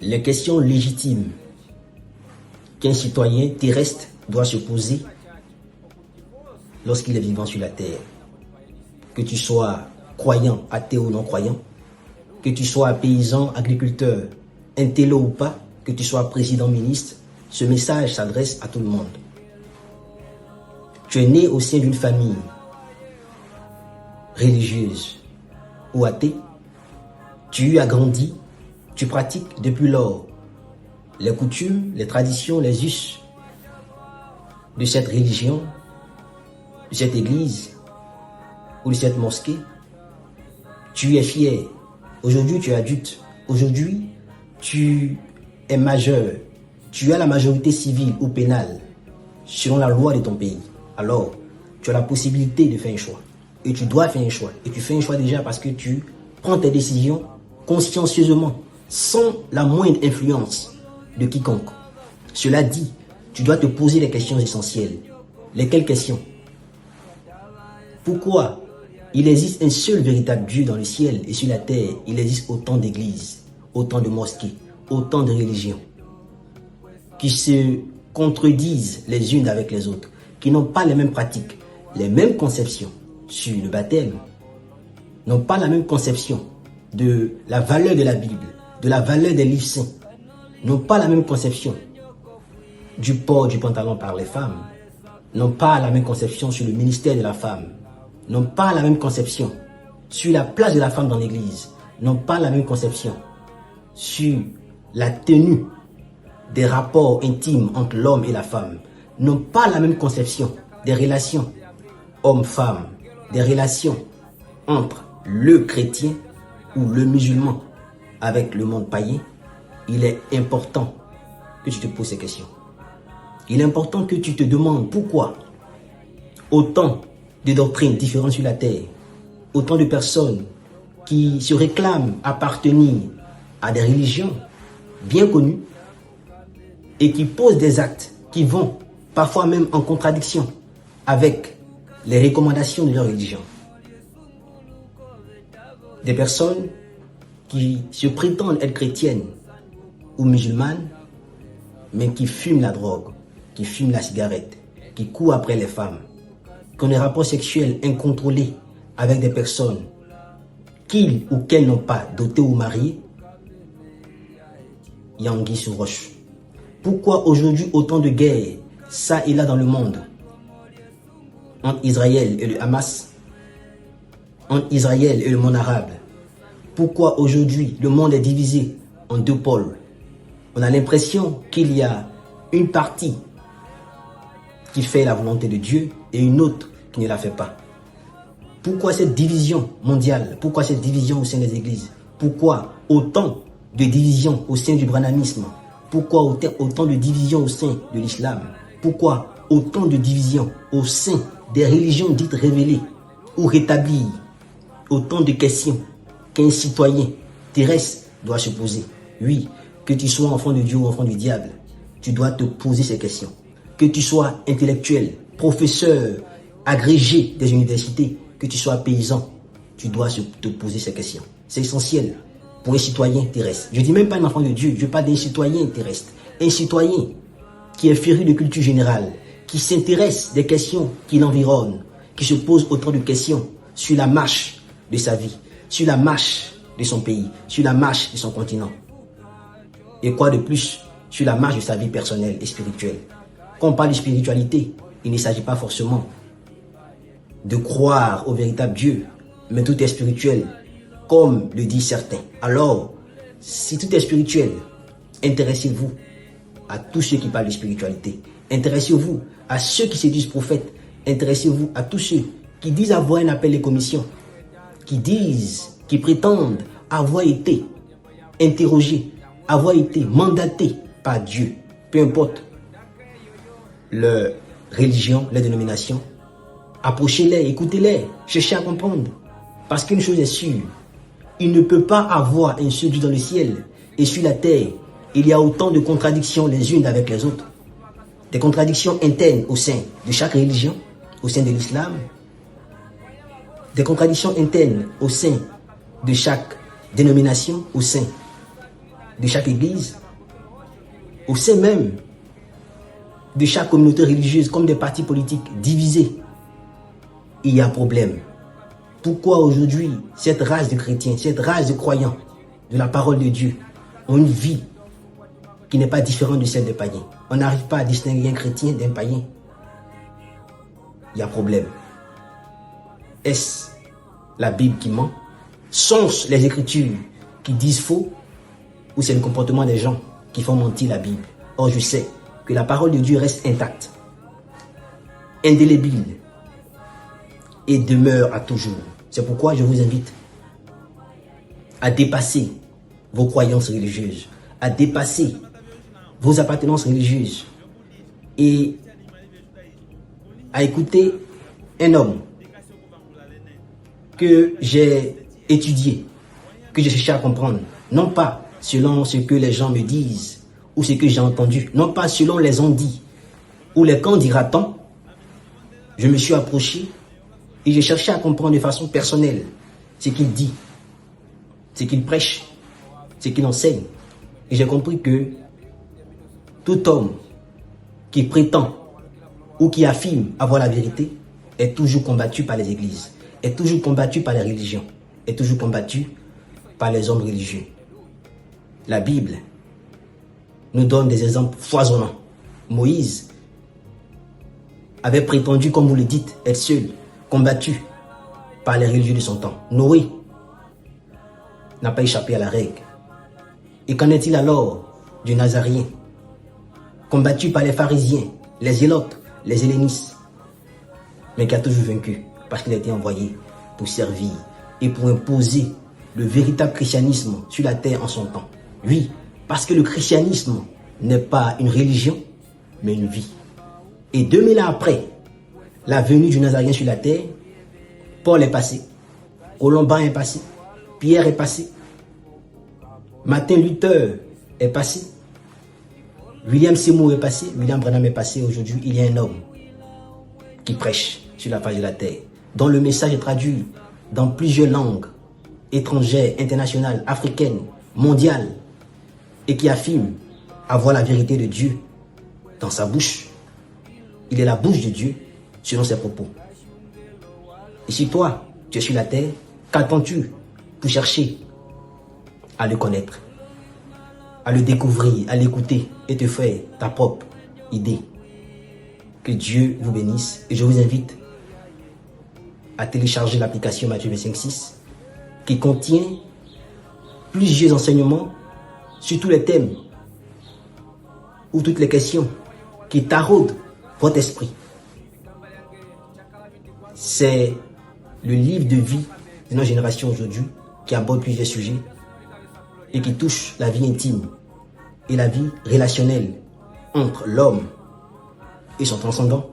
Les questions légitimes qu'un citoyen terrestre doit se poser lorsqu'il est vivant sur la terre, que tu sois croyant, athée ou non croyant, que tu sois paysan, agriculteur, intello ou pas, que tu sois président, ministre, ce message s'adresse à tout le monde. Tu es né au sein d'une famille religieuse ou athée, tu as grandi, tu pratiques depuis lors les coutumes, les traditions, les us de cette religion, de cette église ou de cette mosquée. Tu es fier. Aujourd'hui, tu es adulte. Aujourd'hui, tu es majeur. Tu as la majorité civile ou pénale selon la loi de ton pays. Alors, tu as la possibilité de faire un choix. Et tu dois faire un choix. Et tu fais un choix déjà parce que tu prends tes décisions consciencieusement, sans la moindre influence de quiconque. Cela dit, tu dois te poser les questions essentielles. Lesquelles questions? Pourquoi il existe un seul véritable Dieu dans le ciel et sur la terre? Il existe autant d'églises, autant de mosquées, autant de religions qui se contredisent les unes avec les autres, qui n'ont pas les mêmes pratiques, les mêmes conceptions sur le baptême, n'ont pas la même conception de la valeur de la Bible, de la valeur des livres saints, n'ont pas la même conception du port du pantalon par les femmes, n'ont pas la même conception sur le ministère de la femme, n'ont pas la même conception sur la place de la femme dans l'église, n'ont pas la même conception sur la tenue des rapports intimes entre l'homme et la femme, n'ont pas la même conception des relations homme-femme, des relations entre le chrétien ou le musulman avec le monde païen. Il est important que tu te poses ces questions. Il est important que tu te demandes pourquoi autant de doctrines différentes sur la terre, autant de personnes qui se réclament appartenir à des religions bien connues et qui posent des actes qui vont parfois même en contradiction avec les recommandations de leur religion. Des personnes qui se prétendent être chrétiennes ou musulmanes, mais qui fument la drogue, qui fument la cigarette, qui courent après les femmes, qui ont des rapports sexuels incontrôlés avec des personnes qu'ils ou qu'elles n'ont pas dotées ou mariées. Il y a anguille sous roche. Pourquoi aujourd'hui autant de guerres, ça et là dans le monde, entre Israël et le Hamas, entre Israël et le monde arabe? Pourquoi aujourd'hui le monde est divisé en deux pôles? On a l'impression qu'il y a une partie qui fait la volonté de Dieu et une autre qui ne la fait pas. Pourquoi cette division mondiale? Pourquoi cette division au sein des églises? Pourquoi autant de divisions au sein du branhamisme? Pourquoi autant de divisions au sein de l'islam? Pourquoi autant de divisions au sein des religions dites révélées ou rétablies? Autant de questions qu'un citoyen terrestre doit se poser. Oui, que tu sois enfant de Dieu ou enfant du diable, tu dois te poser ces questions. Que tu sois intellectuel, professeur, agrégé des universités, que tu sois paysan, tu dois te poser ces questions. C'est essentiel pour un citoyen terrestre. Je ne dis même pas un enfant de Dieu, je parle d'un citoyen terrestre. Un citoyen qui est féru de culture générale, qui s'intéresse des questions qui l'environnent, qui se pose autant de questions sur la marche de sa vie, sur la marche de son pays, sur la marche de son continent. Et quoi de plus sur la marche de sa vie personnelle et spirituelle. Quand on parle de spiritualité, il ne s'agit pas forcément de croire au véritable Dieu, mais tout est spirituel, comme le disent certains. Alors, si tout est spirituel, intéressez-vous à tous ceux qui parlent de spiritualité. Intéressez-vous à ceux qui se disent prophètes. Intéressez-vous à tous ceux qui disent avoir un appel de commission, qui prétendent avoir été interrogés, avoir été mandatés par Dieu, peu importe leur religion, leur dénomination. Approchez-les, écoutez-les, cherchez à comprendre. Parce qu'une chose est sûre, il ne peut pas avoir un seul Dieu dans le ciel et sur la terre. Il y a autant de contradictions les unes avec les autres. Des contradictions internes au sein de chaque religion, au sein de l'islam, des contradictions internes au sein de chaque dénomination, au sein de chaque église, au sein même de chaque communauté religieuse, comme des partis politiques divisés. Il y a problème. Pourquoi aujourd'hui cette race de chrétiens, cette race de croyants de la parole de Dieu ont une vie qui n'est pas différente de celle des païens? On n'arrive pas à distinguer un chrétien d'un païen. Il y a problème. Est-ce la Bible qui ment? Sont-ce les Écritures qui disent faux? Ou c'est le comportement des gens qui font mentir la Bible? Or, je sais que la parole de Dieu reste intacte, indélébile et demeure à toujours. C'est pourquoi je vous invite à dépasser vos croyances religieuses, à dépasser vos appartenances religieuses et à écouter un homme que j'ai étudié, que j'ai cherché à comprendre, non pas selon ce que les gens me disent ou ce que j'ai entendu, non pas selon les on-dit ou les quand dira-t-on. Je me suis approché et j'ai cherché à comprendre de façon personnelle ce qu'il dit, ce qu'il prêche, ce qu'il enseigne. Et j'ai compris que tout homme qui prétend ou qui affirme avoir la vérité est toujours combattu par les églises, est toujours combattu par les religions, est toujours combattu par les hommes religieux. La Bible nous donne des exemples foisonnants. Moïse avait prétendu, comme vous le dites, être seul, combattu par les religieux de son temps. Noé n'a pas échappé à la règle. Et qu'en est-il alors du Nazaréen, combattu par les pharisiens, les zélotes, les hellénistes, mais qui a toujours vaincu parce qu'il a été envoyé pour servir et pour imposer le véritable christianisme sur la terre en son temps. Oui, parce que le christianisme n'est pas une religion, mais une vie. Et 2000 ans après la venue du Nazaréen sur la terre, Paul est passé, Colomban est passé, Pierre est passé, Martin Luther est passé, William Seymour est passé, William Branham est passé. Aujourd'hui, il y a un homme qui prêche sur la face de la terre, dont le message est traduit dans plusieurs langues étrangères, internationales, africaines, mondiales, et qui affirme avoir la vérité de Dieu dans sa bouche. Il est la bouche de Dieu selon ses propos. Et si toi, tu es sur la terre, qu'attends-tu pour chercher à le connaître, à le découvrir, à l'écouter et te faire ta propre idée? Que Dieu vous bénisse et je vous invite à télécharger l'application Matthieu 25:6 qui contient plusieurs enseignements sur tous les thèmes ou toutes les questions qui taraudent votre esprit. C'est le livre de vie de notre génération aujourd'hui qui aborde plusieurs sujets et qui touche la vie intime et la vie relationnelle entre l'homme et son transcendant,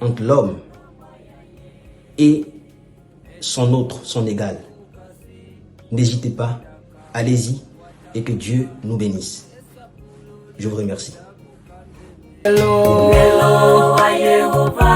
entre l'homme et son autre, son égal. N'hésitez pas, allez-y et que Dieu nous bénisse. Je vous remercie. Hello, Yehova.